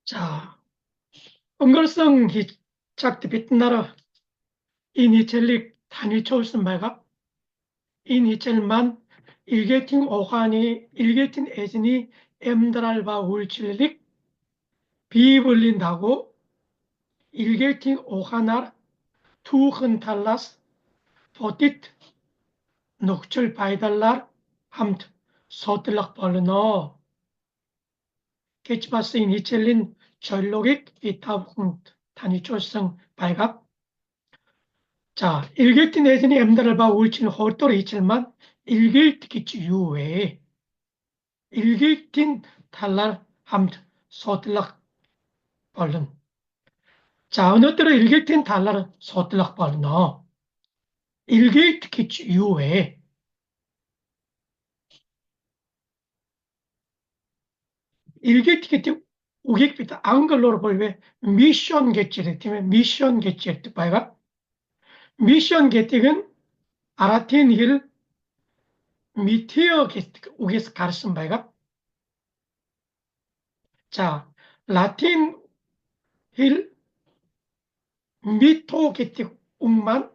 자, 엉걸성 hiçakti bitnara inhiçelik tani çoğulsun bayga inhiçelman ilgetin oğani ilgetin ezini em드랄바 울칠lik 비불린다고 ilgetin oğanar tuğın tallas fotit nokçul paydarlar hamd sotlak balına geçbası inhiçelin 전록ik 이타분 tani çoğulsun bay가 자, 일길 때 내전이 엠다를 봐 울치는 홀도로 있지만 일길 듣기 유에 일길 땐 달랄 함드 소틀락 벌른 자, 어느 때로 일길 땐 달랄 소틀락 벌너 일길 듣기 유에 일길 듣기 때 우객비다 앙글로로 볼왜 미션 개체를 때문에 미션 개체 뜻바이가 미션 개택은 아라틴 힐 미티어 개택 우게스 가르슨 바이가 자, 라틴 힐 미토게틱 웅만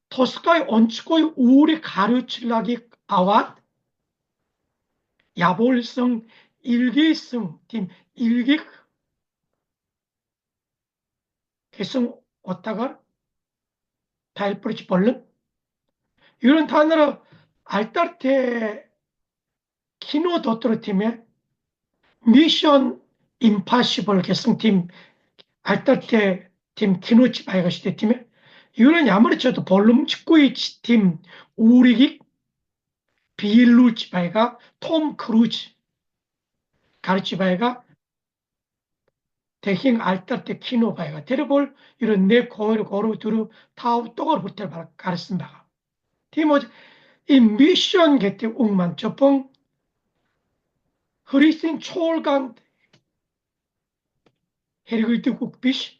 토스카이 온치코이 우리 가르칠라기 아왓 야볼성 일기성 팀 일기 개성 오타가 다일프리치 벌른 이런 단어로 알타르테 키노 도트로 팀에 미션 임파시블 개성팀 알타르테 팀 키노치 바이가시대 팀에 이런 야머리쳐도 볼룸 축구의 팀 우리기 빌루치 바이가 톰 크루즈 가르치 바이가 대행 알tar때 키노 바이가 데려볼 이런 내 고를 고루 두루 타우 또걸 붙을 가르친 바가 티모지 이 미션 개때 웅만 저뽕 흐리신 초월강 헤리그이트 국비시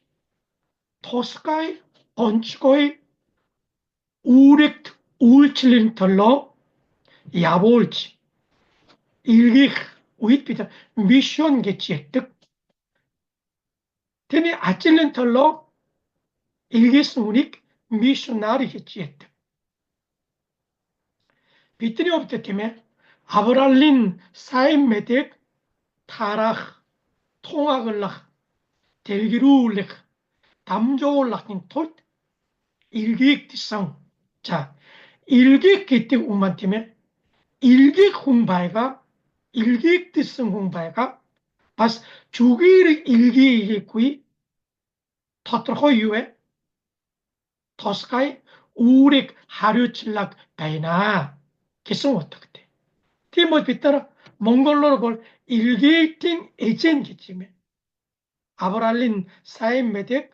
토스카이 언치고이 우렉 우울칠린 털로 야볼지 일기 우잇비다 미션 개치의 뜻 테니 아찔린 털로 일기스무닉 미셔나리 개치의 뜻 비트리 없기 때문에 아브랄린 사임 메덱 타락 통학을락 델기루울렉 담조올락인 톨 일기익디성 자 일기익기때 우만 때문에 일기익 홍바이가 일기익디성 홍바이가 바스 주기의 일기익구이 터트로유에 토스카이 우렉 하류칠락 바이나 개성 어떻게 티모 비따라 몽골로로 볼 일기익틴 에젠기쯤에 아브랄린 사임 메덱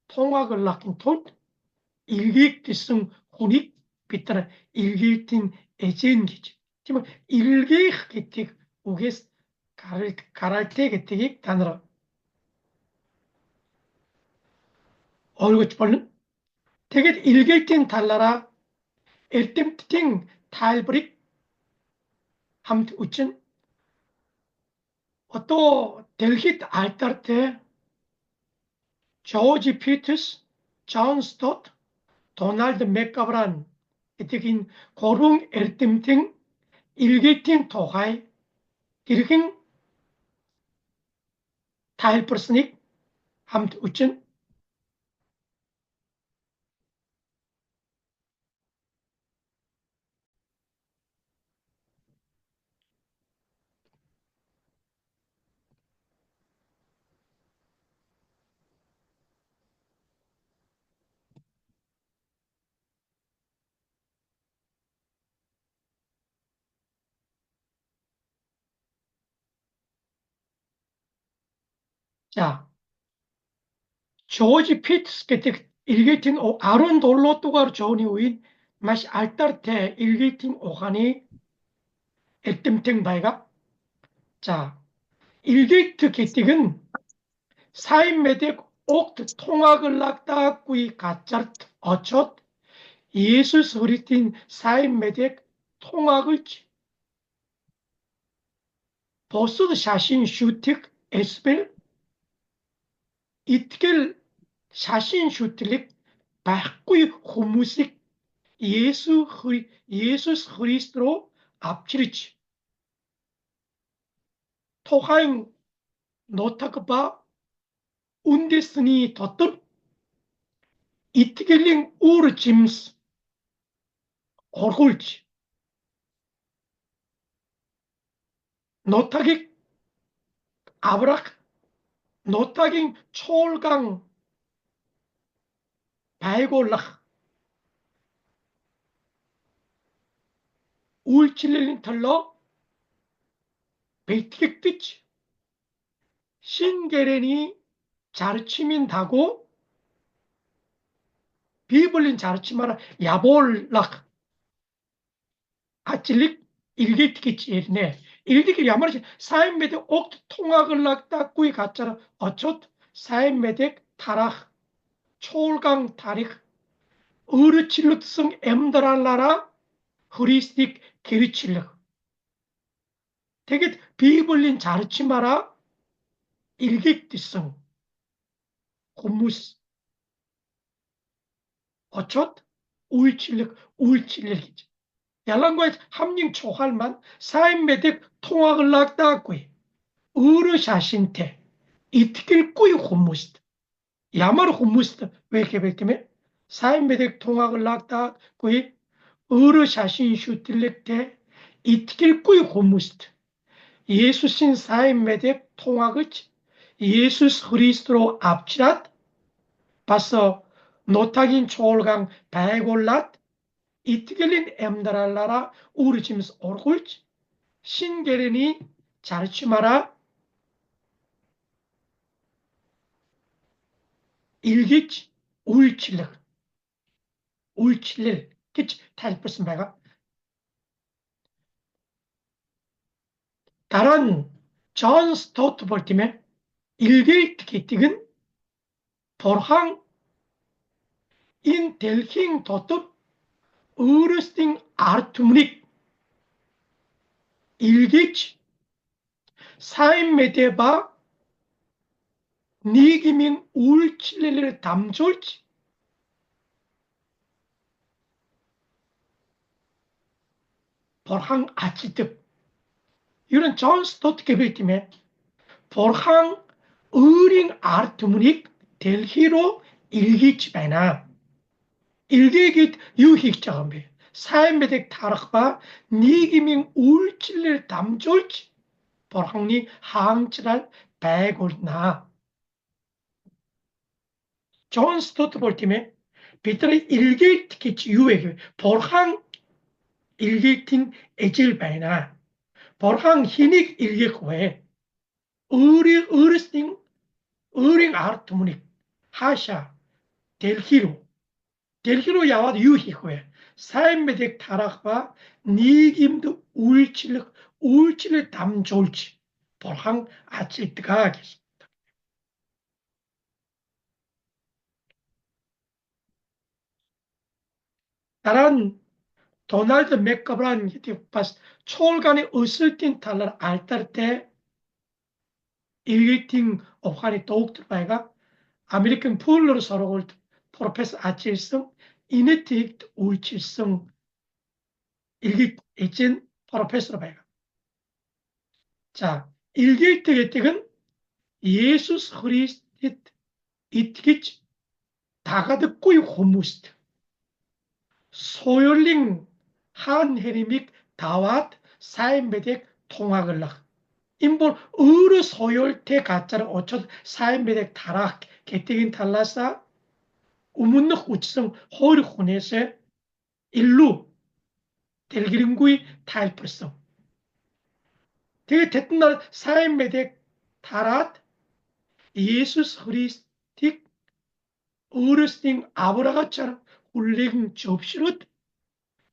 통학을 낳긴 톨 일기익디승 훈익 비따라 일기익틴 에젠기지 티모 일기익기틱 우게스 가랄테게틱 단어로 얼굴 벌는 되게 일기익틴 달라라 엘템팅 탈브릭 함트 우친 또 델히트 알타르테 조지 피터스 존 스토트 도널드 맥가브란 이때긴 고룽 엘템팅 일기팅 토하이 이르긴 타일퍼스닉 함트 우친 자 조지 피터스 게틱 일기팅 오 아론 돌로뚜가르 조니 우인 마시 알타르테 일기팅 오하니 엘템팅 바이가 자 일기트 게틱은 사인메덱 옥트 통학을 낙다꾸이 가짜르트 어첫 예수 그리스도인 사인메덱 통학을 Bosud şaşin şutik esbel итгэл шашин шүтлэг байхгүй хүмүүсийг Есүс Христ руу авчирч тухайн нутаг ба үндэсний дотор итгэлийн үр жимс оргуулж нутагийг аврах нутагийн чуулган байгуулах үйлчлэлийн төлөө бэлтгэгдэж шин гэрээний зарчмын дагуу Bibлийн зарчмаар явуулах ажлыг илгээх гэж ярина. Илгээх ямар сайн мэдээ огт тунгаглагдахгүй газар очоод сайн мэдээг тарах, чуулган тарих, өөрчлөгдсөн амьдралаараа Христийг гэрчлэх. Тэгэд Библийн зарчмаараа илгээгдсэн хүмүүс очоод үйлчлэл гэж. Ялангуяа хамгийн чухал маань сайн мэдээг тунгаглагдаагүй өөрөө шашинтай итгэлгүй хүмүүст ямар хүмүүст вэ гэвэл тийм ээ сайн мэдээг тунгаглагдаагүй өөрөө шашин шүтлэгтэй итгэлгүй хүмүүст Есүсийн сайн мэдээг тунгаглаж Есүс Христ руу авчираад бас нутагийн чуулган байгуулад итгэлийн амьдралаараа үр жимс оргуулж шин гэрээний зарчмаараа илгэж үйлчлэл гэж тайлбарсан байгаа. Дараа нь Джон Стот бол тийм ээ илгээлт гэдэг нь Бурхан энэ дэлхийн дотор өөрөөсийн ард түмнийг илгээж сайн мэдээ ба нийгмийн үйлчлэлээр дамжуулж Бурхан ажилдаг. Ер нь Джон Стот гэвэл тийм ээ Бурхан өөрийн ард түмнийг дэлхий рүү илгээж байна. Илгээгээд юу хийж байгаа юм бэ? Сайн мэдээг тарах ба нийгмийн үйлчлэлээр дамжуулж Бурханы хаанчлал байгуулнаа. Джон Стот бол тийм ээ бидний илгээлт гэж юу вэ гэвэл Бурхан илгээлийн ажил байна. Бурхан хэнийг илгээх вэ? Өөрийн ард түмнийг хаашаа дэлхий рүү яваад юу хийх вэ? Сайн мэдээг тарах ба нийгэмд үйлчлэл дамжуулж Бурхан ажилдгаа гэж. Дараа нь Дональд Макбрайн гэдэг бас чуулганы өсөлтийн талаар алдартай 일기팅 ухааны доктор байгаа. Америкийн Пуллер сургуульд профессор ажилласан, инэтигт үйлчилсэн 일기 эзэн профессор байгаа. За, 일기т гэдэг нь Есүс Христэд итгэж дагадаггүй хүмүүст соёлын хаан хэрмийг даваад сайн мэдээг тунгаглах. Энэ бол өөрөө соёлтой газар очоод сайн мэдээг тарах гэдгийн талаас өмнөх үжсэн хоёр хүнээс илүү дэлгэрэнгүй тайлбарсан. Тэгээд тэд нар сайн мэдээг тараад Есүс Христийг өөрөөсийн аврагачаар хүлээгэн зөвшрөөд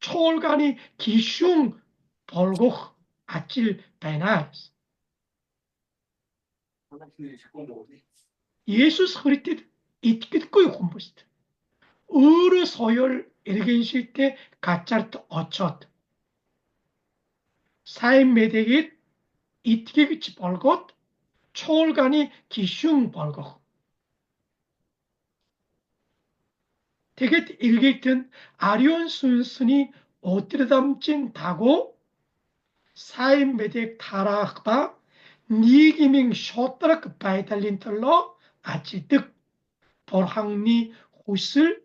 чуулганы гишүүн болгох ажил байна. Есүс Христэд итгэлгүй хүмүүст өөрөө соёл иргэншилтэй газарт очоод сайн мэдээгээр itkigichi bolgot cholgani gishung bolgot. Teget ilgeytin Arion 순순히 오뜨르담진 다고 사인 메덱 타락바 니기밍 쇼트락 바이달린털로 아치득 볼항니 후슬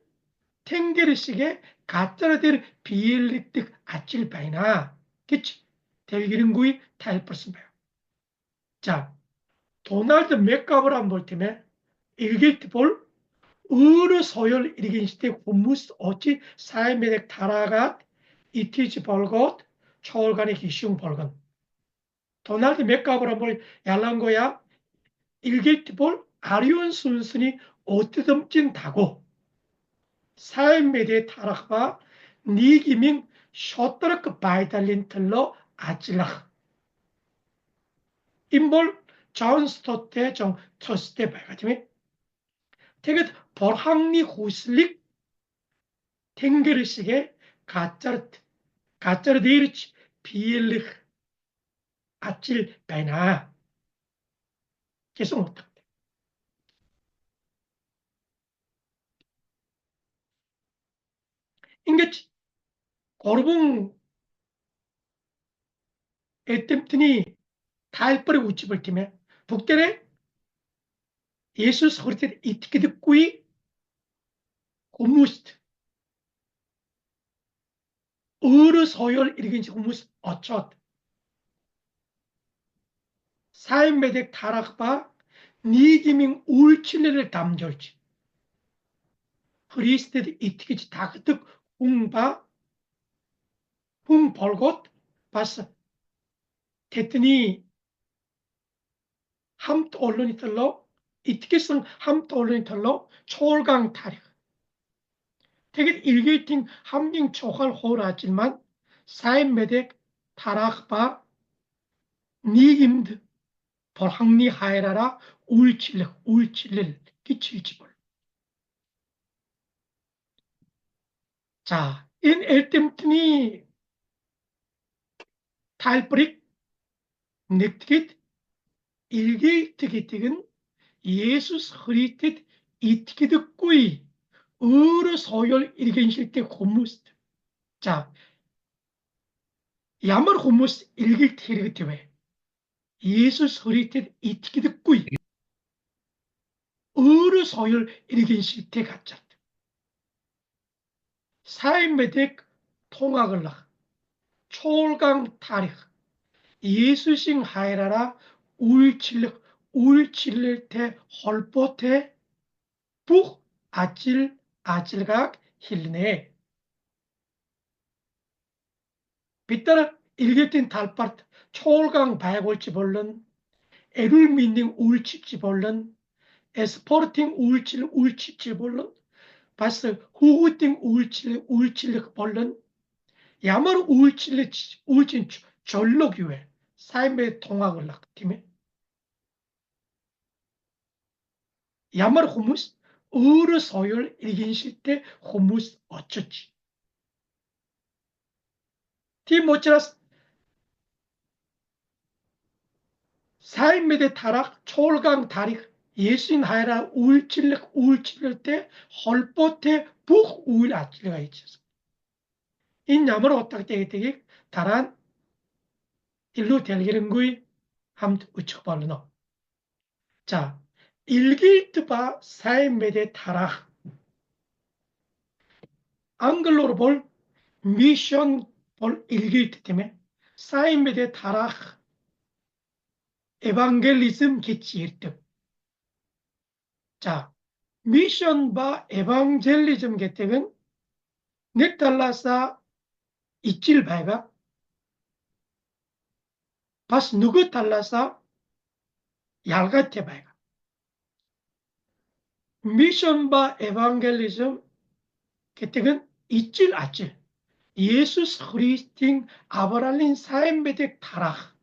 탱게르식에 가짜라들 비엘릭득 아찔 바이나 그치 델기른구이 탈퍼스메요. 자 도널드 맥가브란 볼 때문에 일기트 볼 의르 소열 일긴시대 후무스 어찌 사이메덱 타라가 이티지 벌것 초월간의 기시용 벌건 도널드 맥가브란 볼 얄랑거야 일기트 볼 아리온 순순이 오뜨듬진 다고 사이메덱 타라가 니기밍 쇼트럭 바이달린 틀러 아찔락 인볼 존 스토테 정 트러스테 발가짐이 태그 벌항리 후슬릭 탱게르식의 가짜르 데이르치 비엘릭 아찔 베나 계속 못한대. 인게치 고르붕 에템트니 탈벌이 우치벌 팀에 북대래 예수 소리때 이티게 듣고이 고무스트 의르 소열 이르긴지 고무스 어쩌 사인메덱 타락바 니기밍 울칠레를 담절지 프리스테드 이티게지 다그득 웅바 웅벌got 봤어 됐더니 함트 언론이 틀러 이티게성 함트 언론이 틀러 초월강 타릭 되게 일게팅 함딩 초할 호라지만 사인메덱 타락바 니김드 벌항리 하에라라 울칠릴 기칠지볼 자, 인 엘템트니 탈브릭 넥트깃 일게이트기틱은 예수스 흐리tit 이티기드 꾸이 의르 소열 일겐실 때 고무스트 자 야말 고무스 일게이트기드 왜 예수스 흐리tit 이티기드 꾸이 의르 소열 일겐실 때 가짜 사인메덱 통학을 나 초월강 타릭 예수싱 하이라라 울칠릴 때 헐포테 북 아찔각 힐네 빗따라 일게tin 달파트 초월강 바야골지 볼른 에룰 민닝 울칠지 볼른 에스포르팅 울칠지 볼른 바스 후후팅 울칠릭 볼른 야말 울친 전록이외 삶의 통학을 낙팀에 야말 호무스 의르 소열 일긴실 때 호무스 어쩌지 티모치라스 삶의 타락 초월강 다릭 예수인 하이라 울칠릴 때 헐포테 북 우일 아찔가 있어서 인 야말 어떻게 되게 다란 일로 델기른구이 함트 우측발르노 자 일길트바 삶의 타락 앙글로로 볼 미션 볼 일길트 때문에 삶의 타락 에반겔리즘 개치일득 자 미션 바 에반젤리즘 개택은 넥달라사 이칠 바이가 바스 누구 달라사 얄가테 바이가 미션 바 에반겔리즘 개택은 이칠 아칠 예수스 그리스팅 아브랄린 사엠베덱 타락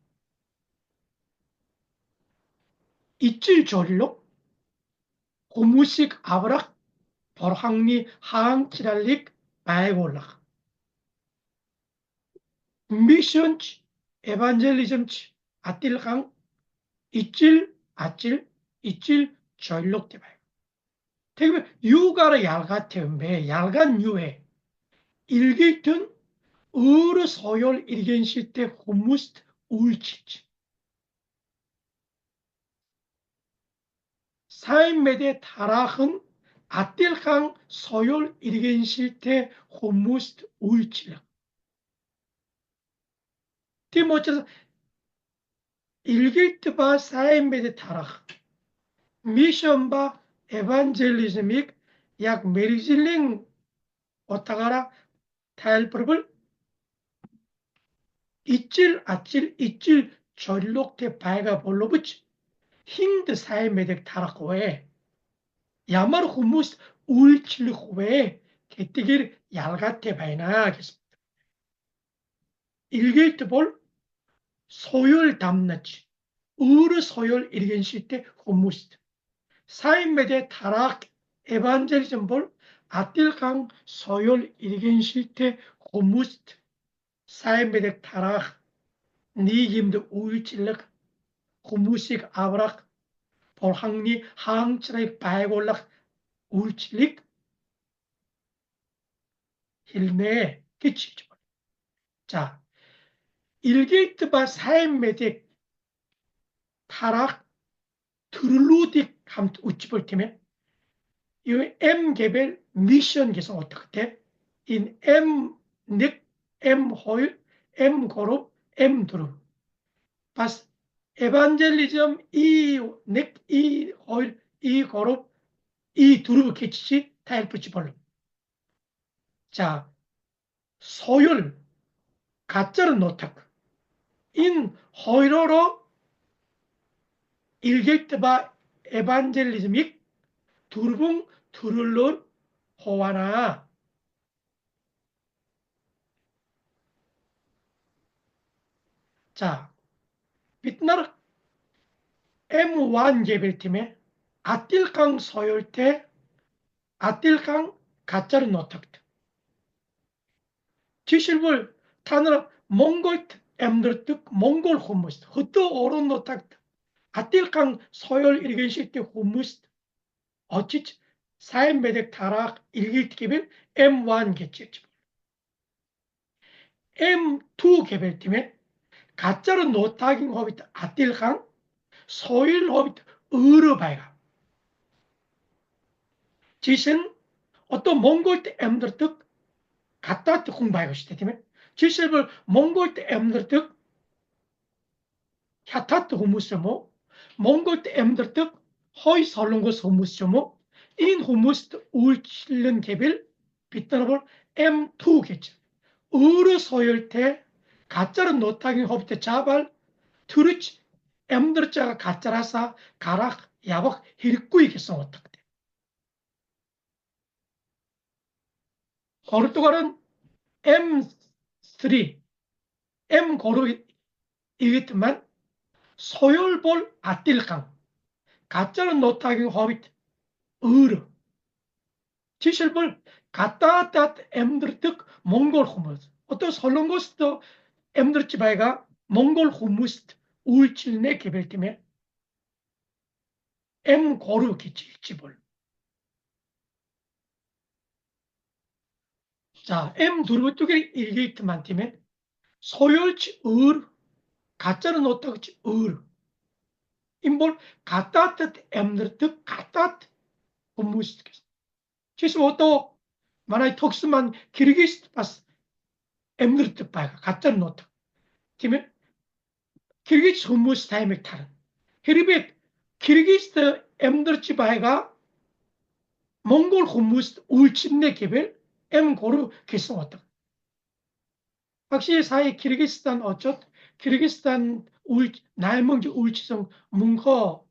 이칠 조릴로 고무식 아브락 벌항리 하항 키랄릭 바이골락 미션치 에반젤리즘치 아틸강 이질 아질 이질 전력대 봐요. 되게 유가를 얄같으면 얄간 유해 일기튼 öre soyol ilgençlikte humus ulçiç. 사인메대 타락은 아틸강 소열 일겐실태 후무스트 울치라. 디모처 일길트바 사인메대 타락. 미션바 evangelizmik 약 메리질링 오타가라 타일프를 이질 아질 이질 전력태 바이가 볼로부치 힌드 사인메대 타락 외에 야마르 후무스 울칠 후에 개띠길 얄같아 바이나 하겠습니다. 일길 때볼 소열 담나치 으르 소열 일겐시 때 후무스 사인메대 타락 에반젤리즘 볼 아틸강 소열 일겐시 때 후무스 사인메대 타락 니김드 울칠력 후무식 아브락 볼항니 항치라이 바이골락 울칠릭 힐메 끼치죠. 자, 일게이트바 사인메딕 타락 트룰루딕 함 우치볼 때면 이 M 개별 미션 개선 어떻게 돼? 인 M 닉 M 호일 M 그룹 M 드룹 바스 에반젤리즘 이 호일 이 그룹 이 드룹 개치지 타일프치 벌로 자 소율 가짜를 노탁 인 호일어로 일게이트바 에반젤리즘익 두르붕 두를론 호와나 자 빛나르 M1 개별팀에 아틸강 소열태 아틸강 가짜를 노탁트 지실불 타느라 몽골 엠들득 몽골 후무스트 헛도 오른 노탁트 아틸강 소열 일견식때 후무스트 어찌 사인메덱 타락 일길기별 M1 개체지 M2 개별팀에 가짜로 노타긴 호비트 아틸강 소일 호비트 으르바이가 지신 어떤 몽골 때 엠들득 갖다 때 공부하고 싶다면 지실을 몽골 때 엠들득 캬타트 후무스모 몽골 때 엠들득 허이 설렁고 후무스모 인 후무스 울칠른 개빌 빗더러볼 M2 개체 으르 소열태 가짜로 노타긴 호비트 자발 트루치 엠들자가 가짜라사 가락 야박 힐꾸이겠어 어떻게 포르투갈은 M3 M 고르이겠지만 소열볼 아틸강 가짜는 노타기 호빗 으르 지실볼 가따따 엠드르득 몽골 후무스 어떤 설렁고스도 엠드르치바이가 몽골 후무스 울칠네 개별팀에 M 고르 기치볼 자 M 두르부뚜게 일게이트만 팀에 소열치 으르 가짜는 노타기 으르 인볼 가따뜻 엠드르득 가따뜻 후무스 지금 또 만약에 톡스만 키르기스트 바스 엠드르트 바가 가짜는 노타 팀에 키르기스 후무스 타이맥 타른 헤리벳 키르기스트 엠드르치 바가 몽골 후무스 울침내 개별 엠 고르 개성 어떤 확실히 사이 키르기스탄 어쩌 키르기스탄 울 날멍지 울치성 뭉커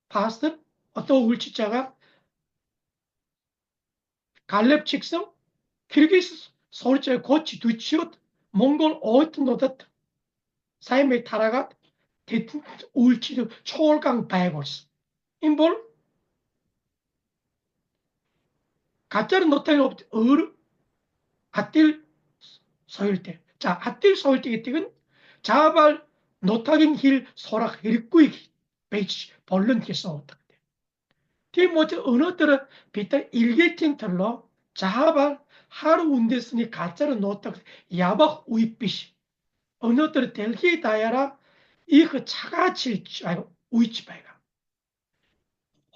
파스트 어떤 울치자가 갈렙 직성 키르기스 서울제 고치 두치옷 몽골 어트노닷 사이메 타라가 대투 울치도 초월강 바이걸스 인볼 가짜는 노타이 없 어르 아틸 서일대 자 아틸 서일대 기택은 자발 노타긴 힐 소락 힐꾸이 베이치 벌른 기서 티모치 언어들은 비단 일개틴털로 자하발 하루 운데스니 가짜로 놓다 야박 우이빛이 언어들은 델히 다야라 이그 차가칠 알고 우이치 바이가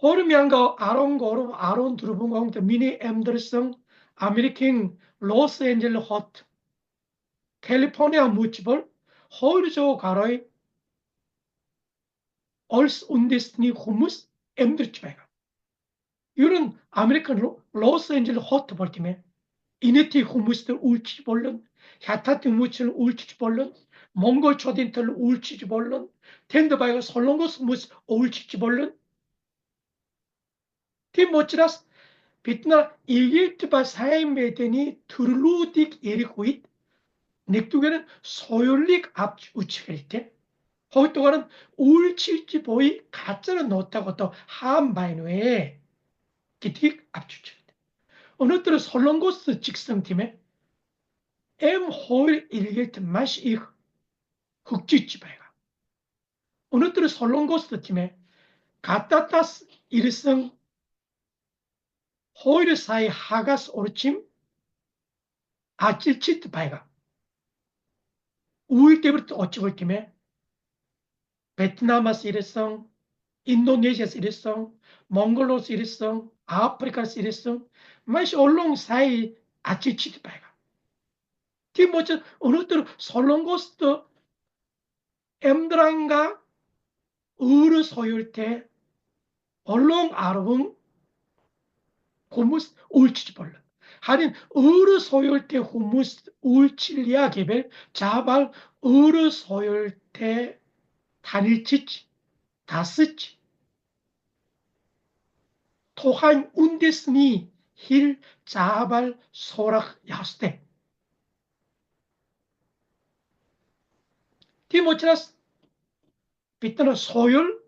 호르미안가 아론 고르 아론 두르붕공도 미니 엠더성 아메리칸 로스앤젤레 호트 캘리포니아 무치볼 호르조 가로이 얼스 운데스니 후무스 엠드치 바이가 이런 아메리칸 로스앤젤레 호트 볼팀에 이네티 후무스들 울치지 볼런 야타티 무치를 울치지 볼런 몽골 초딘들 울치지 볼런 텐드바이가 솔롱고스 무스 울치지 볼런 티모치라스 빛나 일길트바 사임베데니 트루딕 예리코잇 닉두게는 소율릭 앞 우치길 때 거기 또한 울치지 보이 가짜는 넣었다고 또 하암바이노에 기틱 앞주칠 때 어느 때는 솔롱고스 직성팀에 엠홀 일길트 마시 이 흑지지 바이가 어느 때는 솔롱고스 팀에 가따따스 일성 호일 사이 하가스 오르침 아찔치트 바이가 우일 때부터 어찌 볼 팀에 베트남에서 일성 인도네시아에서 일성 몽골로서 일성 아프리카에서 일성 마시 얼롱 사이 아찔치트 바이가 티모치 어느 때는 솔롱고스 엠드랑가 의르 소율 때 얼롱 아르흥 후무스 울치지 벌른 하린 의르 소율 때 후무스 울칠리아 개별 자발 의르 소율 때 단일치치 다스치 토한 운데스니 힐 자발 소락 야스테 티모치라스 비트는 소율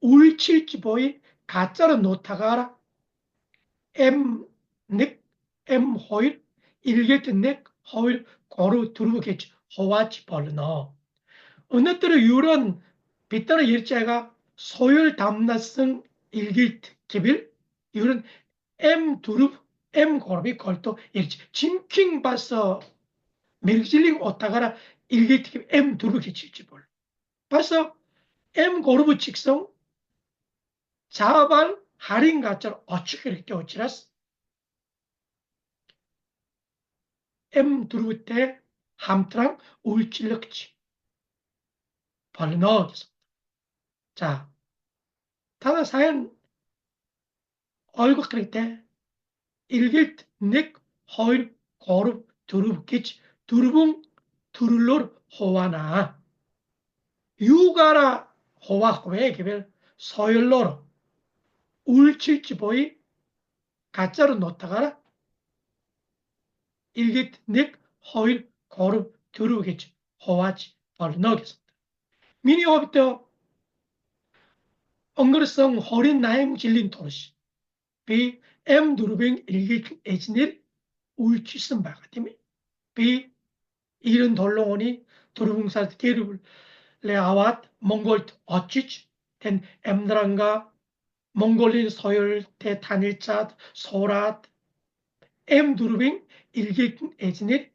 울칠지 보이 가짜로 놓다가라 M 넥 M 호일 일개트 넥 호일 고루 두르겠지 호와치 벌너 어느 때로 유런 빗다는 일자가 소열 담나성 일기트 기빌 유런 M 두릅 M 고르비 걸도 일지 짐킹 바서 멜질링 오타가라 일기트 기빌 M 두릅 기칠지 벌 바서 M 고르브 직성 자발 할인 가짜로 어찌게 이렇게 어찌라스 M 두릅 때 함트랑 울질럭지 벌너 자 다나 사연 얼굴 그럴 때 일길 넥 허일 거룹 두릅 기치 두릅ung 두룰로르 호와나 유가라 호와 호에 개별 서열로로 울칠지 보이 가짜로 놓다가라 일길 넥 허일 거룹 두릅 기치 호와지 벌너겠습니다. 미니 호비터 엉거르성 허린 나임 질린 토르시 비 M 두릅ing 일길 에지닐 울치슨 바가 때문에 비 이른 돌롱오니 두루붕사 게르블 레아왓 몽골 어치치 된 엠드랑가 몽골린 서열 대단일자 소랏 엠두루빙 일객 에지넷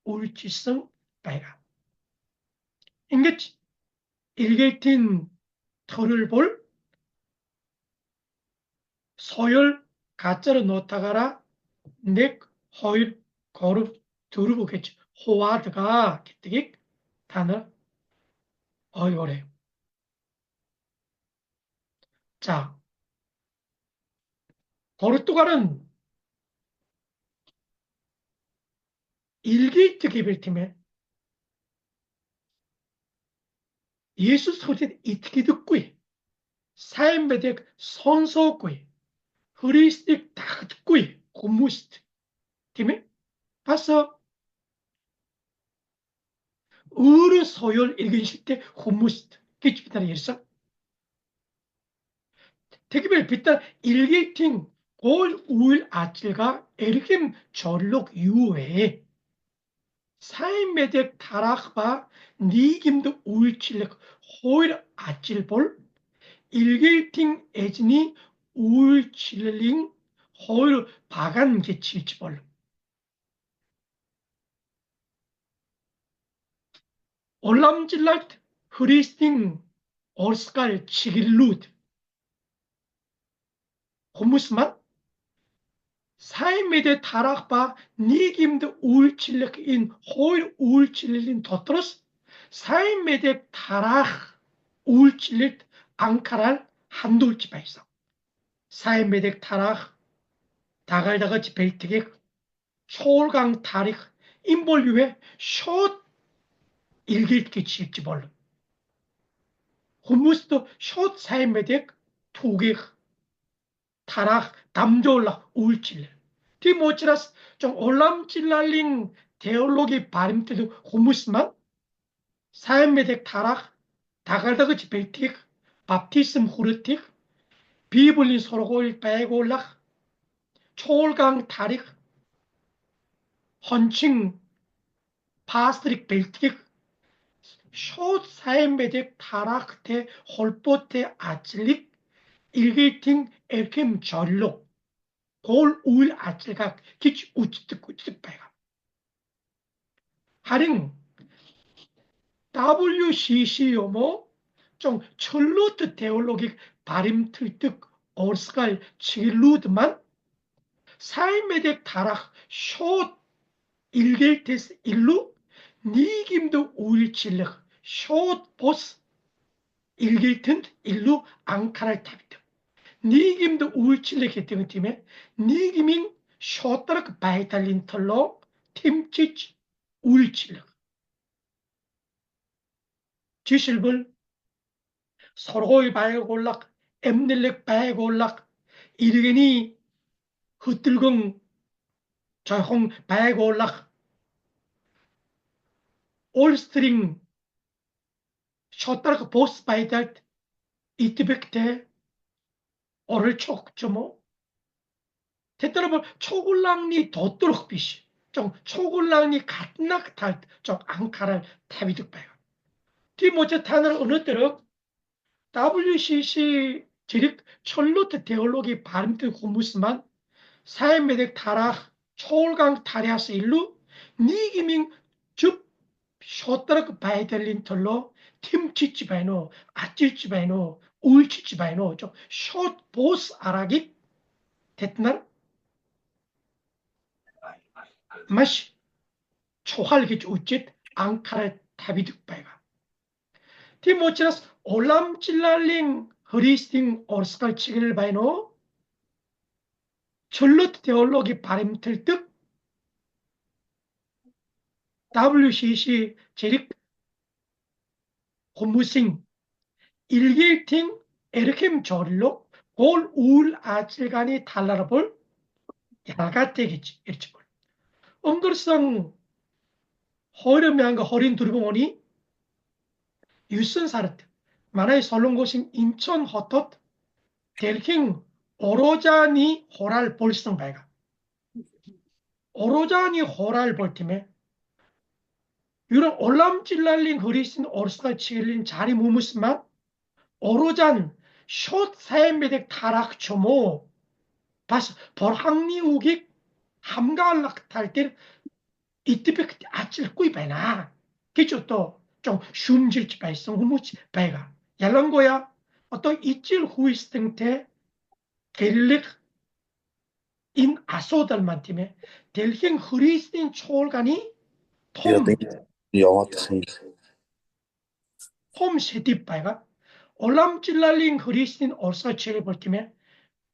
울치성 바이가 인게치 일객틴 털을 볼 서열 가짜로 놓다가라 넥 허일 거룹 두루부겠지 호와드가 기특이 단어 어이오래 자 포르투갈은 일기트 개별팀에 예수 소진 이트기득구이 사임베덱 선서구이 흐리스틱 다득구이 고무스트 팀에 봐서 의르 소열 일근식 때 고무스트 끼치기다리 예서 대기별 비단 일기팅 골 우일 아찔가 에르김 전록 유에 Saymedik tarafba nigimde uylçilik hoyr açıl bol, ilgiltin ecni uylçiliğin hoyr bagan geçilç bol. Olamcılar Hristiyan orskal çigillut. Humusman 삶에 타락바 니김드 우울칠력인 호일 우울칠린 도트로스 삶에 타락 우울칠lit 앙카랄 한돌지 바이서 삶에 타락 다갈다가지 벨트게 초월강 타릭 인볼류에 숏 일길기 지지 벌 후무스도 숏 삶에 투기 타락 담조올라 우울칠레 디모치라스 좀 올람찔랄링 데올로기 바림테도 후무스만 사엠메덱 타락 다갈다그치 벨틱 밥티슴 후르틱 비블린 소로골 빼골락 초올강 타릭 헌칭 파스트릭 벨틱 숏 사엠메덱 타락 테 홀포테 아찔릭 일기팅 에킴 전록 골 우일 아찔각 기치 우치득 배가 하링 WCC 요모 좀 철로트 테올로기 바림틀득 얼스갈 칠루드만 삶에덱 다락 숏 일겔테스 일루 니김도 우일칠력 숏 보스 일겔튼 일루 앙카랄 타비드 니김도 우일칠력 했던 팀에 니김인 숏다락 바이탈린 털로 팀치치 우일칠력 지실불 서로의 바이골락 엠닐렉 바이골락 이르게니 흩들궁 저홍 바이골락 올스트링 숏다락 보스 바이달 이티백테 오를 촉주모 테트라볼 초골랑니 덧도록 비시 좀 초골랑니 갓낙 탈좀 앙카랄 타비득 바이 디모체 타늘 어느 때로 WCC 지릭 철로트 테올로기 바름트 후무스만 사엠메덱 타락 초올강 타리아스 일루 니기밍 줍 쇼따라크 바이델린 털로 팀치치 바이노 아찔치 바이노 우울치치 바이노 좀숏 보스 아라기 됐날 마시 초할기 우짓 앙카레 타비득 바이가 디모치라스 올람찔랄링 hristiyan orskal chigil bayno 철롯 테올로기 바림틀득 WCC 제릭 고무싱 일길팅 에르킴 저릴로 골 우울 아찔간이 달라라볼 야가떼기지 이렇지볼 엉글성 허름양가 허린 두르봉원이 유슨 사르트 만화의 설롱고신 인천 허텄 델킹 오로자니 호랄 볼성 발가 오로자니 호랄 볼팀에 유럽 올람찔랄린 hristiyan orskal chigilin 자리 무무스만 오로잔 숏 사엠베덱 타락 초모 바스 벌항니 우기 함가알락 탈때 이때백 아찔 꾸이 바이나 기초 또좀 춤질지 바이성 후무치 바이가 얄랑고야 어떤 이찔 후이스등테 겔릭 인 아소달만 팀에 델킹 hristiyan 초월간이 톰 세디바이가 올람찔랄린 hristiyan orskal chigil 볼팀에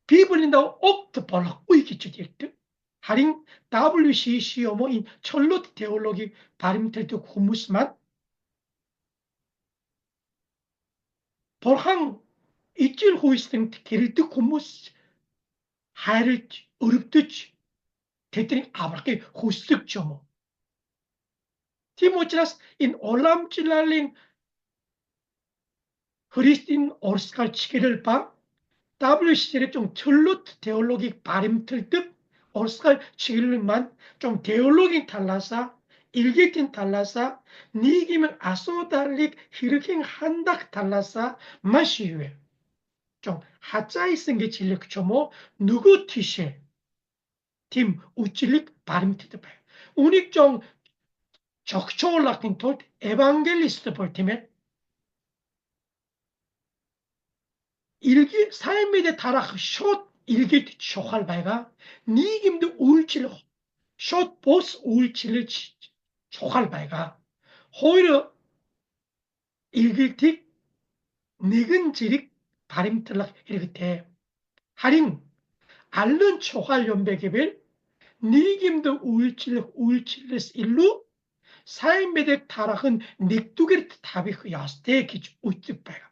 비블린다 옥트 벌락 우이기치 딜트 하링 WCC 어머인 철로트 테올로기 바림텔트 후무스만 벌항 이찔 후이스등 게릴트 후무스 하이를 어렵듯이 대트링 아브라케 후스득 점어 티모치라스 인 올람찔랄린 hristiyan orskal 치기를 봐 WCC를 좀 철로트 테올로기 바림틀 듯 orskal 치기를만 좀 테올로기 달라서 ilgiltin tallasa, nigimin asodarlik hirking handak tallasa, ma시유에. 좀, 하자이 쓴게 질릭 좀뭐 누구 티시, 팀, 우찔릭 바림티드 봐요. 우닉 좀, 적초올락팅 톨, 에반겔리스트 볼 팀에, 사인미대 타락 숏 일기 쇼할 바이가 니김도 우울칠 숏 보스 우울칠을 쇼할 바이가 오히려 일기틱 니근지릭 바림틀락 이렇게 하링 알른 초할 연백개별 니김도 우울칠레스 일루 사인미대 타락은 닉두게르 답이 그 야스테 기주 우측 바이가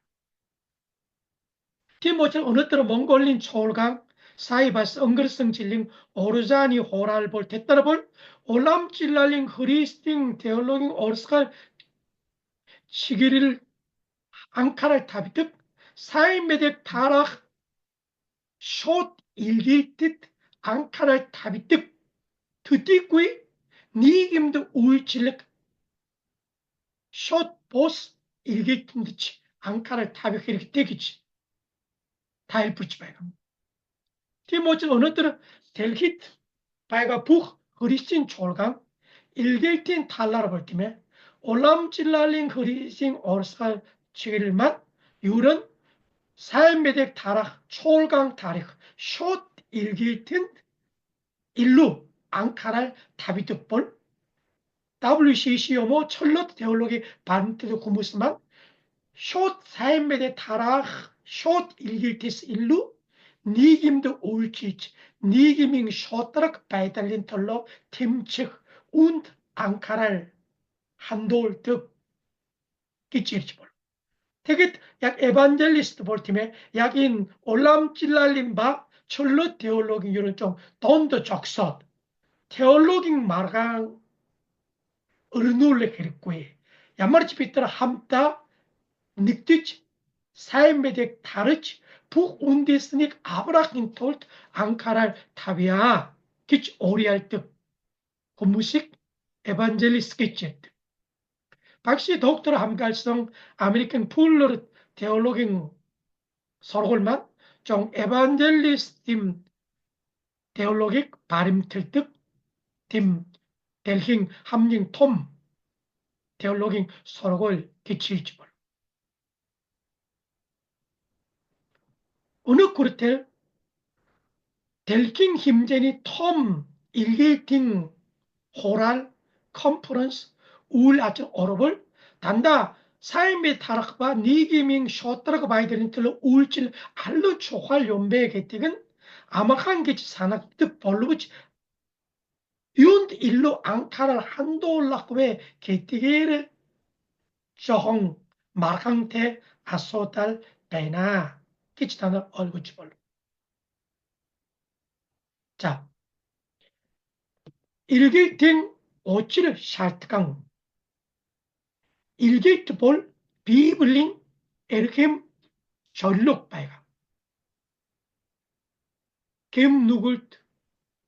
티모치 어느 때로 몽골린 초올강 사이바스 엉거르성 질링 오르자니 호랄볼 테따라볼 올람 찔랄링 흐리스팅 데올로깅 오르스칼 시기릴 앙카랄 타비특 사이메덱 타락 숏 일길뜻 앙카랄 타비특 드띠꾸이 니김도 우울질렉 숏 보스 일길뜻 앙카랄 타비특 이렇게 되겠지 다일 붙이봐요. 티모치 어느 때로 델히트 바이가 북 흐리신 졸강 일겔틴 탈라라 볼팀에 올람찔랄링 흐리신 오르살 치길만 유른 사인메덱 다락 초올강 다릭 숏 일겔틴 일루 앙카랄 다비드볼 WCC요모 철롯 데올로기 반트드 구무스만 숏 사인메덱 다락 숏 일겔티스 일루 니김도 울치치 니기밍 쇼트락 바이달린 털로 팀측 und 앙카랄 한돌 득 끼치르지 볼. 되게 약 에반젤리스트 볼 팀에 약인 올람 찔랄린 바 철로 테올로깅 이런 좀 돈도 적섯 테올로깅 말강 어르눌레 그랬고에 야마르치 비트라 함다 닉티치 사인메덱 다르치 북 운데스닉 아브라킨 톨트 앙카랄 타비아 기치 오리알 득 고무식 에반젤리스 기치트 박시 독터 함갈성 아메리칸 풀러 테올로깅 서로골만 좀 에반젤리스 팀 테올로깅 바림틀 득팀 델힝 함링 톰 테올로깅 서로골 기치일지 몰 어느 쿠르텔 델킹 힘제니 톰 일게팅 호랄 컨퍼런스 우울 아침 어로볼 단다 사임의 타락바 니기밍 쇼트라가 바이드린 틀로 우울질 알르 초활 연배의 개택은 아마한 개치 산악득 벌루부치 윤 일로 앙카를 한도올락왜 개택에를 저홍 마르강테 아소달 베나 개치단을 얼구치 벌루 자 일기팅 오치를 샬트강 일기트볼 비블링 에르캠 전록 바이가 겜 누굴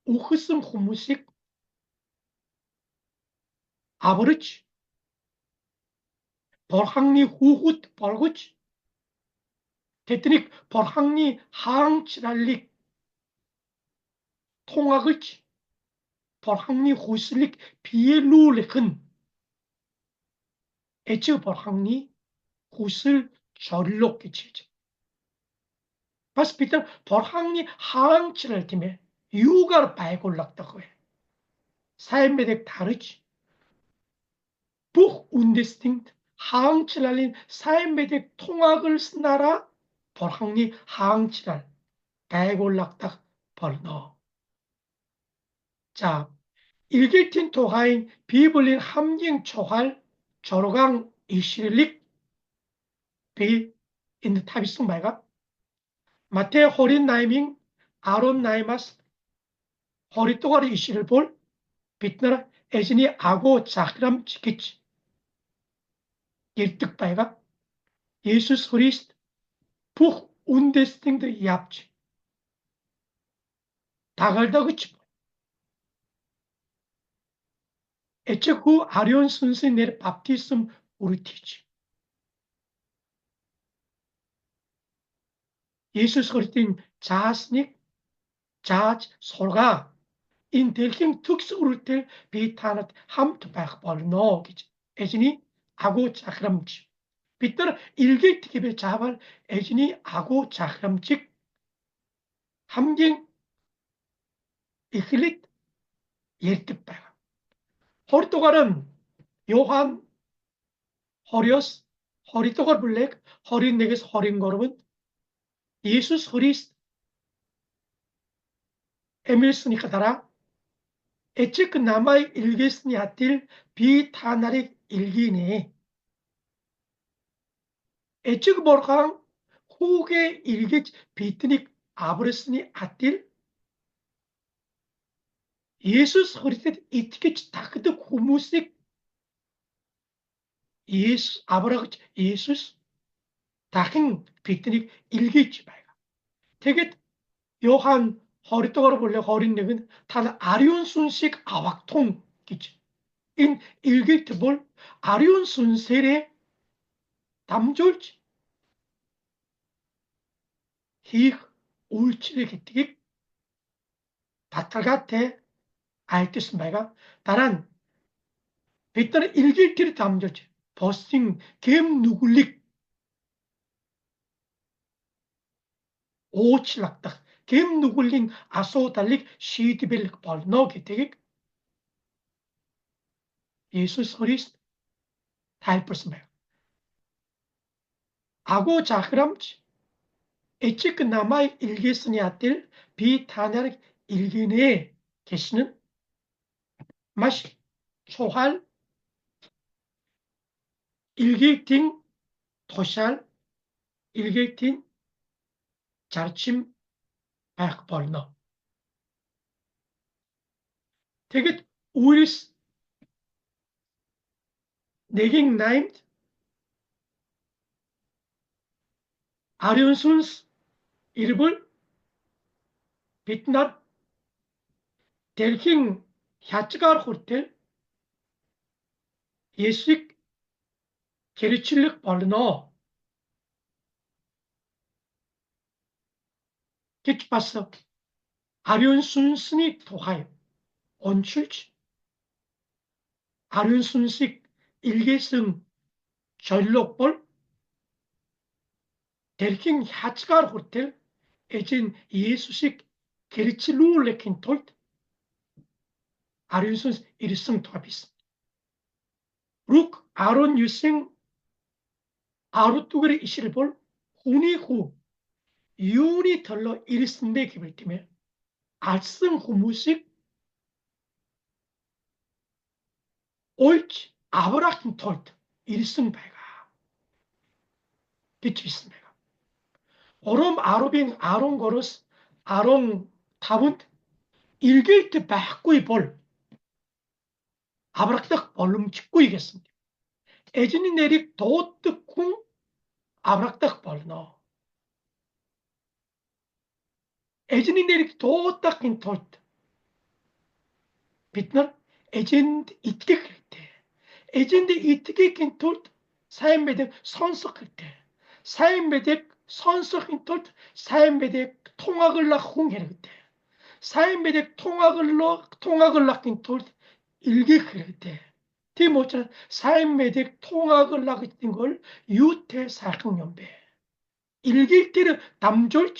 우흐슴 후무식 아버르치 벌항리 후훗 벌구치 테트닉 벌항리 항치랄릭 통학을치 벌항리 후슬릭 비엘루렉은 에츠 벌항리 후슬 전록 기치지 바스피터 벌항리 항치랄 팀에 유가를 바이골락다고 해 사임메덱 다르지 북 운데스팅트 항치랄린 사임메덱 통학을 쓰나라 벌항리 항치랄 바이골락다 벌너 자 일길틴 토하인 비블린 함ging 초할 조로강 이실릭 비 인드 타비스 말가 마테 호린 나이밍 아론 나이마스 호리 또가리 이실을 볼 빛나라 에진이 아고 자크람 지키치 일득바이가 예수스 그리스트 북 운데스팅드 얍치 다갈다그치 Ecceku Arion sunsinleri baptism uritici. 예수 그리스도인 자신이 소가 in delking tux urtel bitanat hamt bakbalno гэж эзний агуу захирамж бид нар илгийг тгибэ заавал эзний агуу захирамжийг хамгийн эхлээд ярьдаг байна. хоёрдугаар нь Йохан 20-оос 20-дугаар бүлэг 21-с 23-нд Иесус Христ эмээснийхаа дараа эцэг намайг илгээсний адил би та нарыг илгийнэ. Эцэг бурхан хүүгээ илгэж биднийг аврасны адил Иесус Христэд итгэж тахдаг хүмүүсийг аврагч Иесус дахин биднийг илгээж байгаа. Тэгэд Йохан 20-р бүлэг 21-нд та ариун сүнсийг авагтун гэж энэ илгээт бол ариун сүнсээрээ дамжуулж хийх үйлчлэл гэдгийг баталгаатай айлтсан байгаа. Дараа нь бид нар илгээгээр дамжуулж бусдын гэм нүглийг уучлагдах гэм нүглийн асуудалыг шийдвэрлэх болно гэдгийг Иесус Христ тайлбарсан байна. агуу захирамж эцэг намайг илгээсний адил би та нарыг илгийнэ гэсэн нь маш чухал илгээлийн тушаал илгээлийн зарчим байх болно. Тэгэд үйлс 1:8-д ариун сүнс ирвэл бид нар дэлхийн хязгаар хүртэл Есүсийг хэрэгжлэх болно гэж бас ариун сүнсний тухай онцолж ариун сүнсийг илгээсэн зорилго бол дэлхийн хязгаар хүртэл эзэн Иесусыг хэрэгжлүүлэхийн тулд ариун сүнс ирсэн тухай байсан. Лук 19-ийн 10-р ишлэл бол хүний хүү юуны төлөө ирсэн бэ гэвэл тийм ээ. Алсан хүмүүсийг ольж аврахын тулд ирсэн байгаа гэж хэлсэн байна. Урам 10-ийн 13-с 15-нд илгээт байхгүй бол аврагдах боломжгүй гэсэн. Эзний нэрийг дууддаг хүн аврагдах болно. Эзний нэрийг дуудахын тулд бид нар эзэнд итгэх хэрэгтэй. Эзэнд итгэхийн тулд сайн мэдээ сонсох хэрэгтэй. Сайн мэдээг сонсохын тулд сайн мэдээг тунгаглах хүн хэрэгтэй. Сайн мэдээг тунгаглахын тулд илгээх хэрэгтэй. Тийм учраас сайн мэдээг тунгаглах гэдэг нь юутэй сайхан юм бэ? Илгээх дээр дамжуулж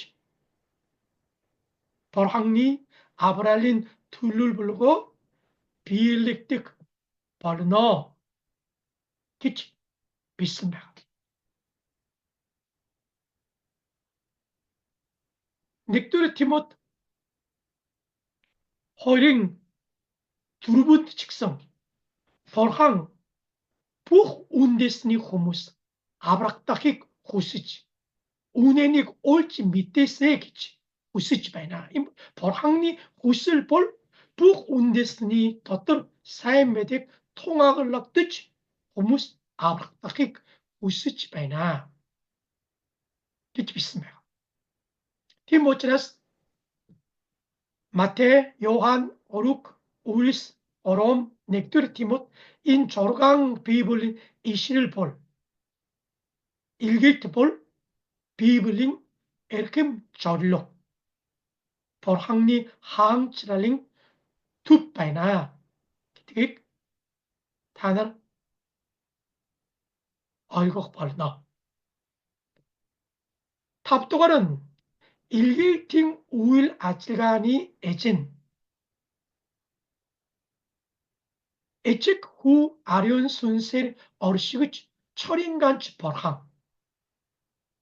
Бурханы Авраамийн төлөвлөгөө биелэгдэх болно гэж бичсэн байна. 1-р Тимот 2-ын 4-нд ч гэсэн Бурхан бүх үндэсний хүмүүс аврагдахыг хүсэж үнэнийг олж мэдээсэй гэж хүсэж байна. Бурханы хүсэл бол бүх үндэсний дотор сайн мэдээг тунгаглагдаж хүмүүс аврагдахыг хүсэж байна гэж бичсэн байна. Тийм учраас Матэ, Йохан, Лук, Үлс, Ором, Nektur Timot in Jorgang Bibelin işinil bol. İlgilt bol Bibelin erkim jorlo. Porhangni hangchraling tut bayna. Kitik tanar 얼곡 벌너. 탑도가는 일길팅 우일 아찔가니 애진 애측 후 아련 순셀 얼씨그 철인간치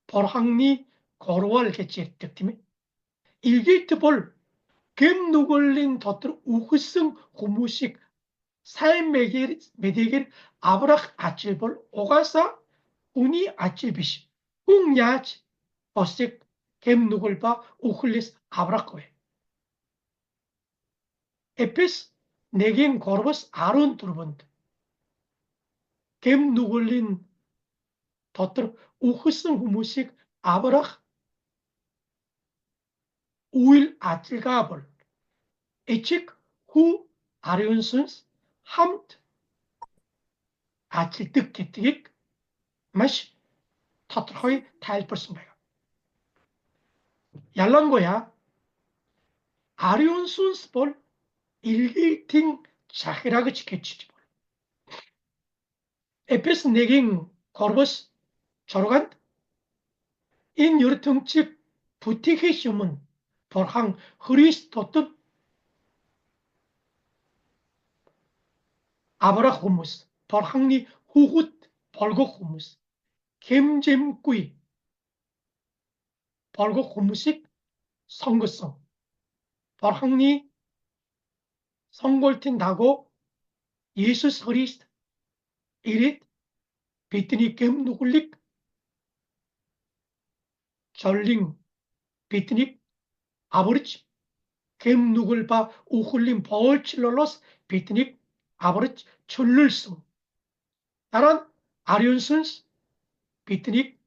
벌항니 거로월 개치 득팀에 일길트볼 금 누굴린 덧들 우흐승 고무식 사인 메디길 아브락 아찔볼 오가사 우니 아찔비시 웅야치 버식 겜 누굴 바 우클리스 아브라코에 에피스 네긴 거르버스 아론 두르본드 겜 누굴린 덧들 우흐승 후무식 아브락 우일 아찔가볼 에칙 후 아리온슨스 함트 아찔득 개뜨익 마시 터트로이 타일벌슨 거야. 얄란 거야. 아리온슨스 볼 일기팅 자히라그 지켜치지 볼. 에페스 네긴 거르버스 저러간 인 요르퉁집 부티케시움은 벌항 흐리스토트 아브라 호무스 벌항니 후굿 벌곡 호무스 겜잼꾸이 벌곡 호무식 선거성 벌항니 성골틴 다고 예수스 그리스트 이릿 비트니 겜 누굴릭 절링 비트니 아버리치 겜 누굴 바 우훌림 벌칠롤로스 비트니 아버리치 철룰승 나란 아리온슨스 비트니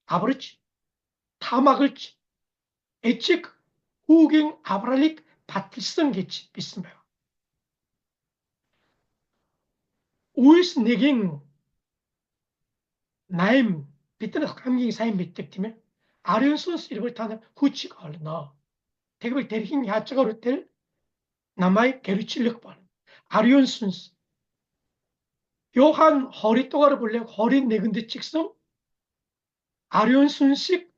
아버리치 타막을치 에칙 후갱 아브랄릭 바틀성게치 비스메요 우이스 네갱 나임 비트는 함경 사임 밑득팀에 아리온슨스 이름을 타는 후치가 얼나 대급을 대리힌 야채가 루텔 남아의 게르칠력 번 아리온슨스 요한 허리또가를 볼래 허리 내근데 찍성 아리온슨식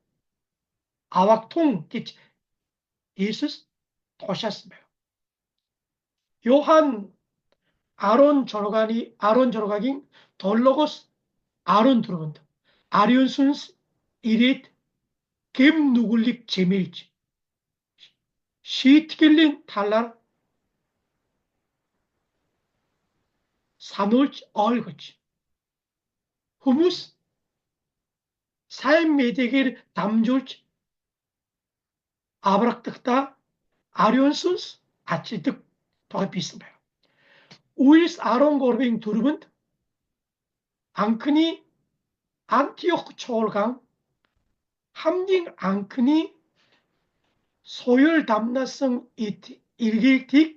아왁통 예수스 도셨으며 요한 아론 저로가긴 덜로고스 아론 들어본다 아리온슨스 이릿 겜 누굴릭 제밀지 시트길린 탈랄 사놀지 얼거지 후무스 사임 메데길 담졸지 아브락득다 아리온슨스 아치득 더가 비슷해요. 우일스 아론 고르빙 두르분 앙크니 안티오크 초월강 함딩 앙크니 소열 담나성 일길틱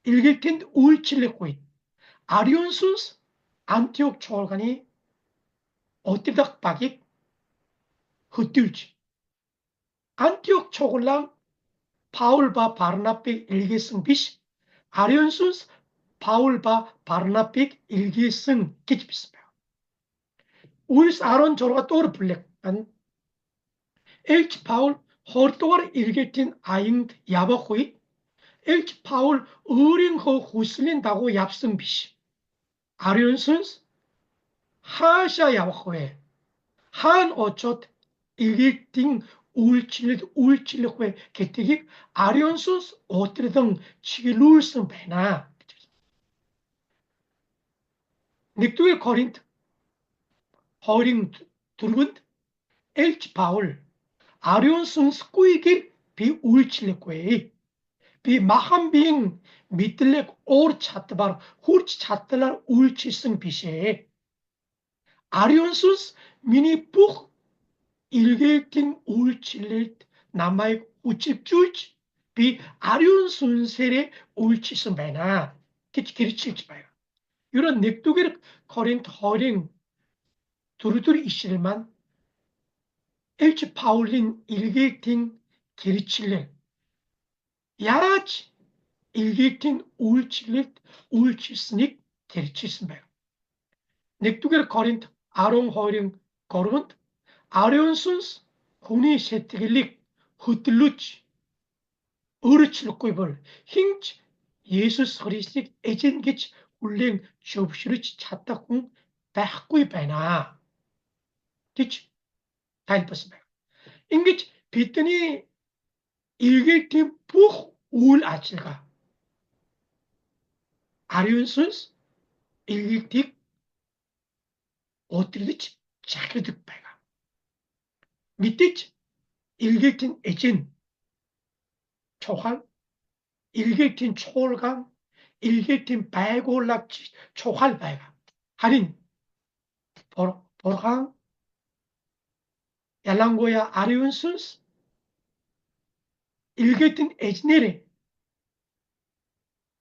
일길틴 우일칠레코잇 아리온순스 안티옥 초월간이 어띠닥 박익 헛들지 안티옥 초골랑 바울바 바르나빅 일기승 비시 아리온순스 바울바 바르나빅 일기승 기집있습니다. 우일스 아론 조로가 또르 블랙한 엘치 파울 허르토가르 일길틴 아잉 야바호이 엘치 파울 어링허 후슬린다고 얍승 비시 아리온순스 하샤 야바호에 한 어쩌트 일길팅 울칠레후에 개택이 아리온순스 어뜨르등 치길룰승 배나 닉두의 거린트 허링 두르군 엘치 파울 아리온순스 꾸이길 비 울칠레코에 비 마한빙 미틀렉 오르 차트바르 후르치 차트랄 울치승 비시에 아리온순스 미니 푹 일개팅 울칠릴 남아의 우집줄지 비 아륜 순셀의 울치스 매나 기르칠지 마요. 이런 넥두개를 거린 허링 두루두루 이실만 일치 파울린 일개팅 기르칠릴 야치 일개팅 울칠릴 울치스닉 기르칠스 매요. 넥두개를 거린 아롱 허링 거르면 아련 순스 혼이 세트길릭 흐틀루치 어르치르꼬이벌 힝치 예수 그리스도 에젠게치 울랭 접시르치 찼다쿵 배꾸이 배나 티치 다일버스베 인게치 비트니 일게팀 부խ 울 아칠가 아리운순스 일게틱 어트리치 자르득 배가 밑티치 일게팀 에젠 초활 일게팀 초월강 일개팀 배골락지 초활배가 할인 보르항 얄랑고야 아리운순스 일개팀 에즈네레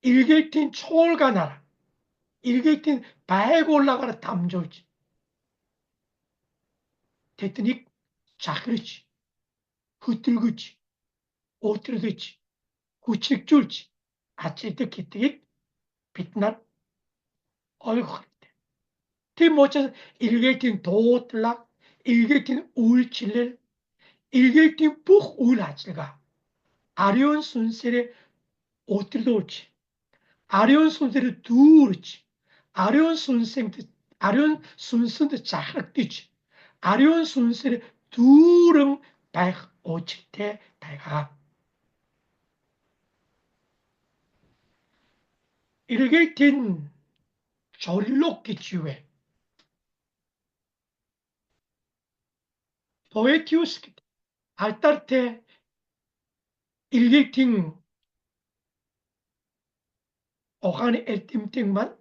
일개팀 초월가 나라 일개팀 배골락가라 담조지 테트닉 자그르지 흐틀그지 오트르드지 구칙줄지 아찔때 기특이 빛날 얼굴 팀모처 일개팀 도틀락 일개팀 울칠렐 일개팀 푹 울하질가 아리온 순셀의 오트르도치 아리온 순셀의 두르치 아리온 순생드 아리온 순선드 자학디치 아리온 순셀의 두릉 백 오칠태 배가 일개팀 전록기 지회 보에티우스 알타르테 일개팀 어간의 엘팀팅만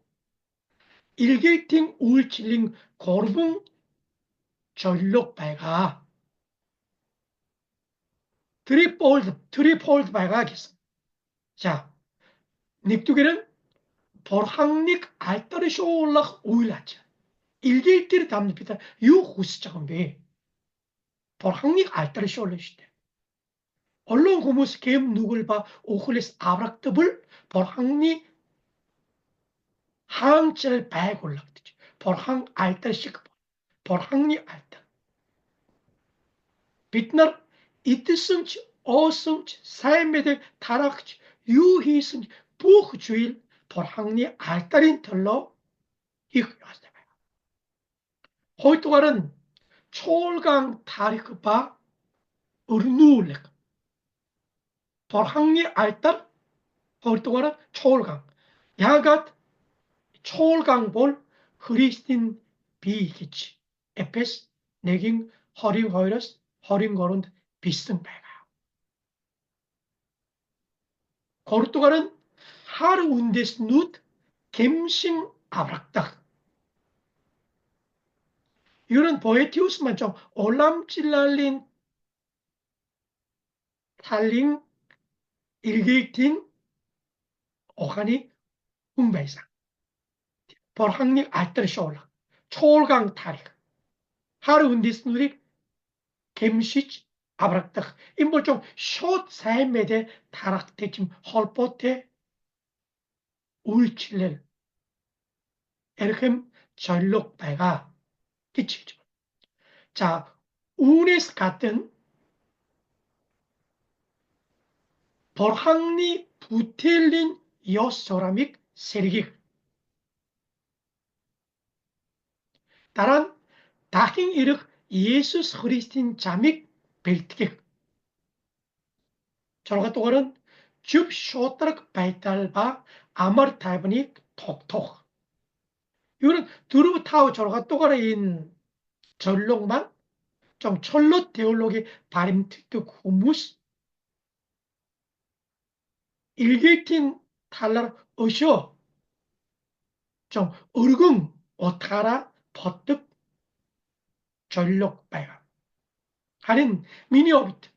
일개팀 울칠링 고르붕 전록배가 트리폴드 배가겠어. 자, 닉두개는 borhangnik 알타르쇼올락 오일하자. 일개일티를 담립니다. 유후스작은데 borhangnik 알타르쇼올락시대. 언론 고무스 게임 누굴 봐 오클레스 아브락트블 borhangni 항철 배골락듯이 borhang 알타르식 borhangni 알타. 빛날 이트승치 어승치 삶에대 타락치 유희승치 부주일 borhangni 알타린 털로 이끌었습니다. 호이토가는 초월강 타리크바 으르누울렉 borhangni 알tar 호이토가는 초월강 야갓 초월강 볼 흐리스틴 비기치 에페스 내긴 허링 허이러스 허링 거룬드 비스등 배가 고르토가는 하르 운데스 누트 겜싱 아브락닥 이런 보에티우스만 좀 올람찔랄린 탈링 일게이틴 오가니 흥배상 borhangni 알타르쇼올라 초월강 타릭 하르 운데스 누트 겜시치 아브락닥 인볼 좀 숏 사임메데 타락테침 헐포테 울칠렐 에르켐 전록배가 끼치죠. 자, 우네스 같은 borhangni 부텔린 여소라믹 세르기 다란 다힌 이르크 예수스 그리스틴 자믹 벨트객 저러가 또가는 줍 쇼트락 바이탈바 아머르 타이브닉 톡톡 이거는 두루브 타우 저러가 또가라인 전록만 좀 철로 데올로기 바림트트 후무스 일개틴 탈라 어쇼 좀 örgün otara pottuk 전록 배가 Harin miniyobit.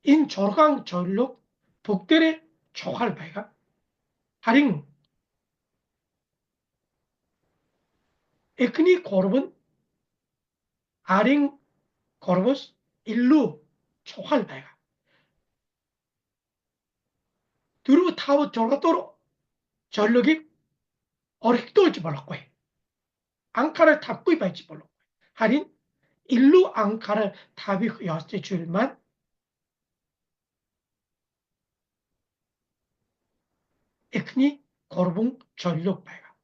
In jorgang jorluk 북들의 조할 발각. 하링 에크니 고르본 아링 고르보스 일루 조할 발각. 두루 타고 졸가도로 전력이 어릭도지 몰랐고 앙카를 탑고 이발지 몰랐고 하린 일루 앙카를 탑이 여세 줄만 에크니 고르봉 전력 발각.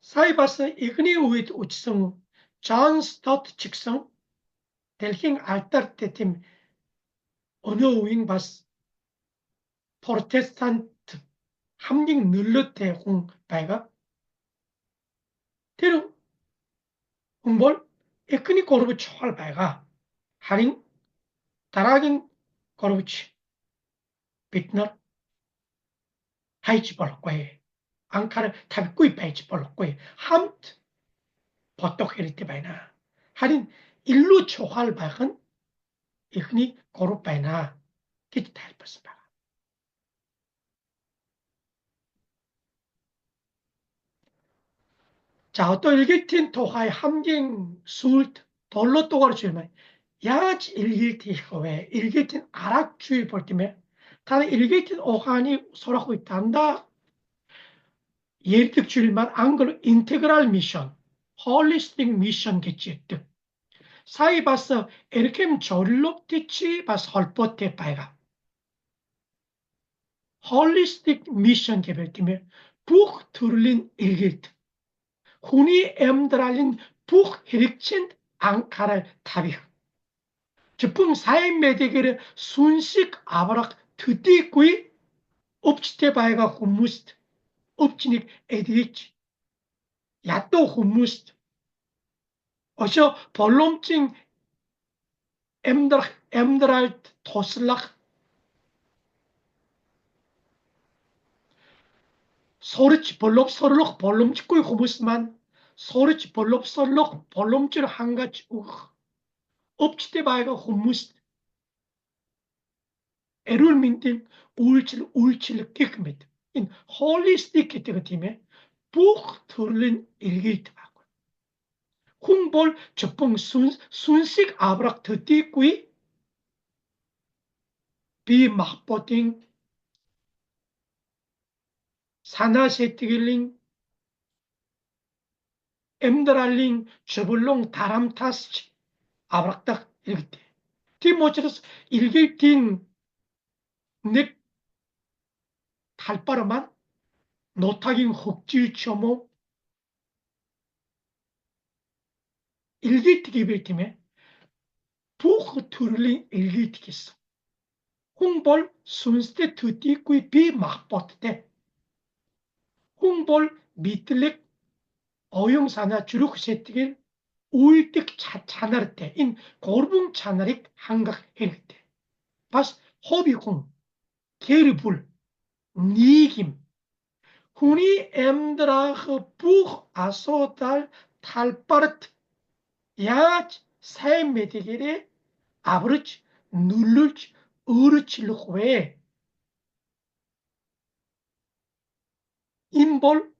사이바스 에크니 우이트 우치성 존 스토트 직성 델킹 알타르테팀 어느 우잉 바스 포르테스탄트 함ging 늘르테 홍 발각. 테르 홍볼 에크니 고르부 초할 발각. 하링 다라긴 고르부치 빛너 하이치 볼록과에 앙카를 탑꾸이 바이치 볼록과에 함트 버떡 헤리테 바이나 하린 일루 초할 발은 이흔히 고르 바이나 기타 탈버스 바. 자, 어떤 일기틴 토하의 함경 수울트 돌로 또 가르치면 야지 일기티 왜 일기틴 아락주의 볼 때면 다른 일기틴 오한이 소라고 있단다. 예득 줄만 앙글 인테그랄 미션, 홀리스틱 미션 겠지 뜻. 사이 봤어 에르켐 졸롭티치 바스 헐포테 바이가. 홀리스틱 미션 개별 때면 북 들린 일기트. 훈이 엠드랄린 북 히릭친 앙카를 타비. 즉품 사인 메디게를 순식 아바락 드디꾸이 업치테 바이가 훈무스트. 업치닉 에디치. 야또 훈무스트. 어셔 벌롬칭 엠드랄 토슬락 소르치 벌롭 서르록 벌롬치꾸이 후무스만 소르치 벌롭 서르록 벌롬치를 한가치 업치테 바이가 훈무스트. 에룰민팅 울칠 깨끗met. 인 홀리스틱 기때가 팀에 북 들린 일기트 하고. 홍볼 저뽕 순식 아브락 더띠꾸이 비막보팅 사나세티길링 엠드랄링 저불롱 다람타스 아브락딱 일기때. 티모치로스 일기팅 넥 달바르만 노타긴 흑질 처모 일기티기 빌팀에 북 들린 일기티겠어. 홍볼 순스테 드띠꾸이 비막보트때 홍볼 미틀렉 어용사나 주룩 세틱일 우일득 차나르때 인 고르붕 차나릭 한각 헤르때 바스 호비홍 게르불 니김 후니 엠드라흐 부흐 아소달 탈바르트 야치 사임메디게레 아브르치 눌르치 으르칠르호에 인볼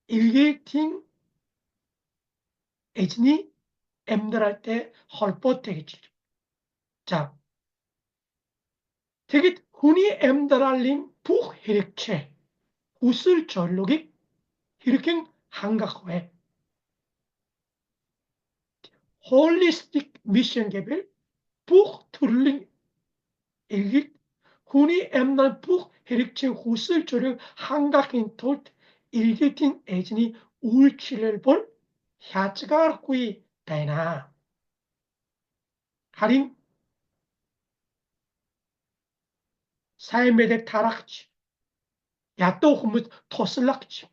일게팅 에즈니 엠드랄 때 헐포테겠지. 자, 되게 훈이 엠드랄링 북 히르케 우슬 전록이 히르킹 한각회 홀리스틱 미션 개별 북 트룰링 일기 훈이 엠달 북 히르케 우슬 전록 한각인 톨 일기틴 에즈니 울치를 볼 샤츠가르쿠이 다이나 하린 사이메덱 타락치 야또 후무 토슬락치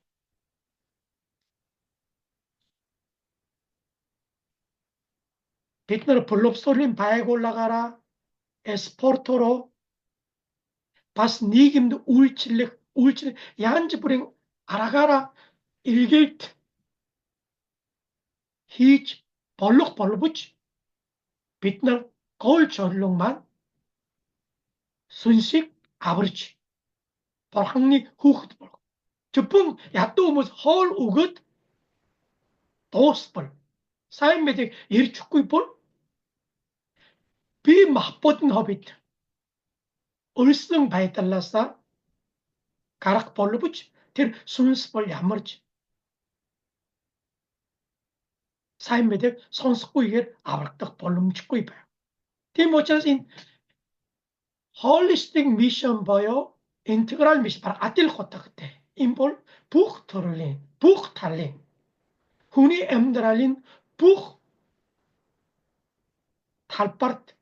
빛나는 블롭 쏠린 바에 올라가라 에스포르토로 바스 니김도 울칠레 야한지 불행 알아가라 일게이트 히치 벌룩 벌룩부치 빛나 Goldschorlung만 순식 아버지 벌항리 후흐드 벌고 저풍 야또무스 헐 우긋 도스벌 사인메딕 예리 축구이 볼 비마포든 허비트 얼승 바에 달라서 가락 벌르부치 들 순스벌 야머지 사인메딕 손스꾸이게 아버락딱 벌름 축구이 봐요 디모차신 holistic mission 봐요 인테그랄 미션 바로 아틸 코타 그때 인볼 북터를린 북탈린 훈이 엠드랄린 북 탈파르트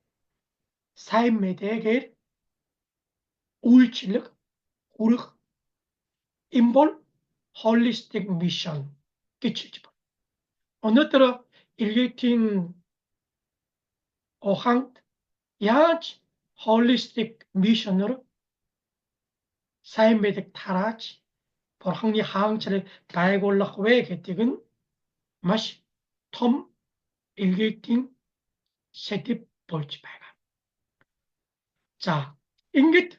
사인메딕의 우울치력 우르 인볼 홀리스틱 미션 끼치지 어느 때로 일기팅 어항 야지 홀리스틱 미션으로 사인메딕 타라지 벌항리 하항차를 바이골락 왜 개틱은 마시 톰 일기팅 세티 볼지 발가 자 인깃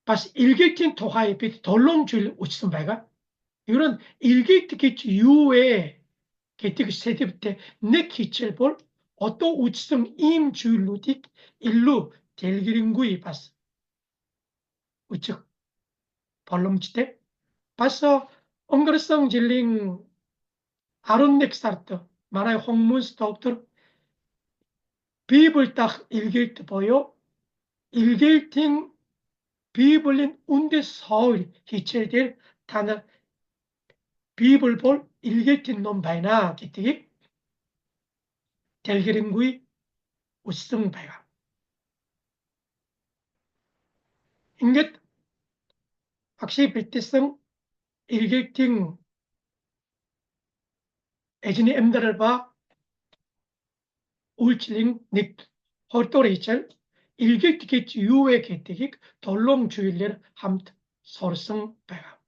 바스 일기팅 토하이 빛 돌롱줄 우치선 발가 이런 일기팅 유에 개틱 세티 때 네키첼 볼 어또 우치성 임줄루딕 일루 델기링구이 바스 우측 벌럼치테 바스 엉그르성 질링 아론넥사르트 만화의 홍문스토프터 비블 딱 일길트 보여 일길팅 비블린 운데 서울 히첼딜 타나 비블 볼 일길팅 놈 바이나 기티기 델기링구이 우승 바이가 인겟 확실히 빌티성 일길팅 에진이 엠다를 봐 울칠링 닉 헐토레이첼 일길티기 유에 개티기 덜롱 주일레 함트 서르성 바이가